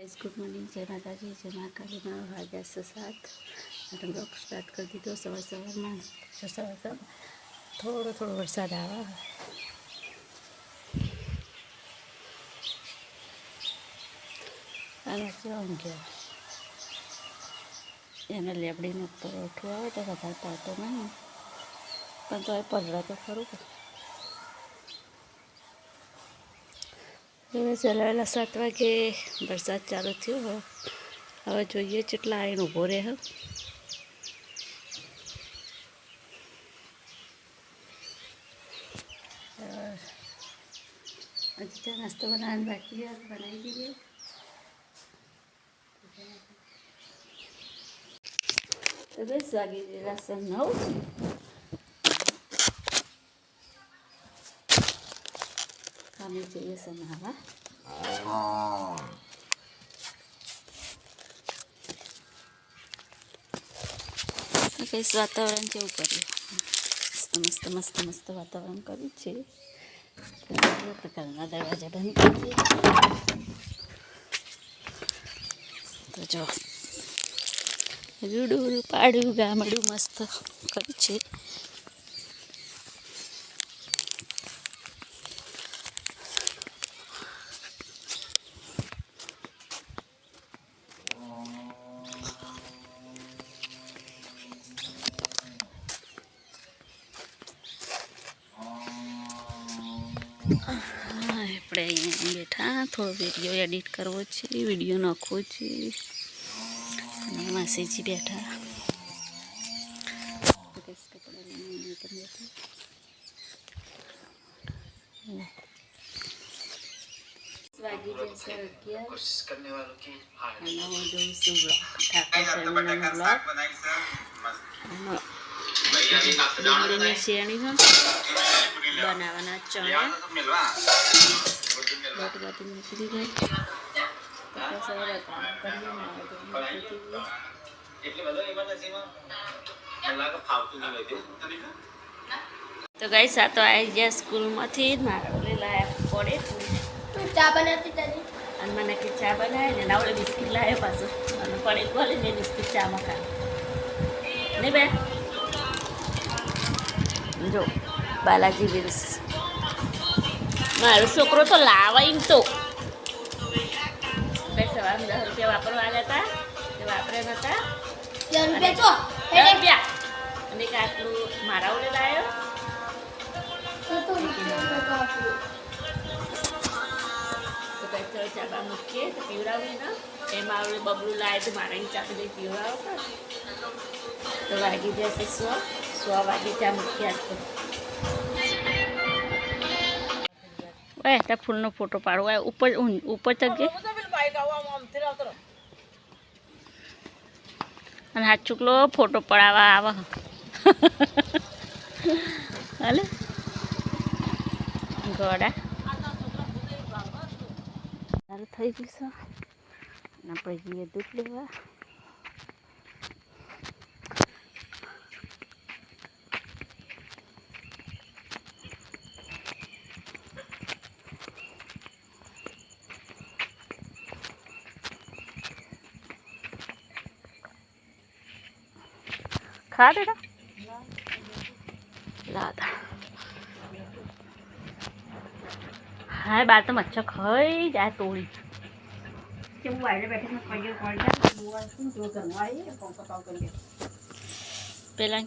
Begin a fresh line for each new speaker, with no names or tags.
Guys good morning, जय माता जी, जय माँ काली माँ। वाग्या से 7 हम लोग स्टार्ट कर दी। तो सवार में सवार थोड़ो थोड़ो वरसाद आवा અને કેવું કે એને લેબડીને ઉપર ઉઠવું આવે તો વધારે પાતો નહીં, પણ તો એ પલળે તો ખરું. હવે ચલાવેલા 7 વાગે વરસાદ ચાલુ થયો હોય. હવે જોઈએ કેટલા આવીને ઊભો રહે. હજી ચા નાસ્તો બનાવવાનું બાકી છે, બનાવી દઈએ. તો 10 વાગે રાશન 9 અમે જઈએ સમાવા. કઈશ વાતાવરણ કેવું કર્યું, મસ્ત મસ્ત મસ્ત મસ્ત વાતાવરણ કર્યું છે. ઘરના દરવાજા બંધ કરી દઈએ. તો જો રૂડું પાડ્યું ગામડું મસ્ત કર્યું છે. આપણે અહીંયા બેઠા થોડો વિડીયો એડિટ કરવો છે, વિડીયો નાખવો છે. માસીજી બેઠા વાગી જશે 11. ડુંગળીની શેરણી બનાવવાના ચણા લોટ બાટી મૂકી દીધા. તો ગાઈસ આ તો આવી ગયા સ્કૂલમાંથી. મારા ઓલે લાયા પડે ચા બનાવતી અને મને કે ચા બનાવે ને ઓલે બિસ્કીટ લાવ્યો પાછું અને પડે બોલે ને બિસ્કીટ ચામાં ખાય નહીં બેન. જો બાલાજી વિલ્સ મારો છોકરો તો લાવાય તો સવારમાં 10 રૂપિયા વાપરવા આવ્યા હતા, તે વાપરે નતા. 10 રૂપિયા અને આટલું મારા ઓલે લાવ્યો. તો કઈ ચાબા મૂકીએ તો પીવડાવીએ ને. એમાં આવડે બબલું લાવે તો મારા ચાપી દઈ પીવડાવો. તો વાગી જશે 100 વાગે ચા મૂકી આપતો. ઓય ત્યાં ફૂલનો ફોટો પાડવો હોય ઉપર ઉપર ચગજે. અને હાથ ચૂકલો ફોટો પડાવવા આવે હાલે ગોડા સારું થઈ ગયું છે. આપણે જઈએ દૂધ લેવા. खा बेटा लाता हाँ बात तो मच्छर खाई जाए तोड़ी पहला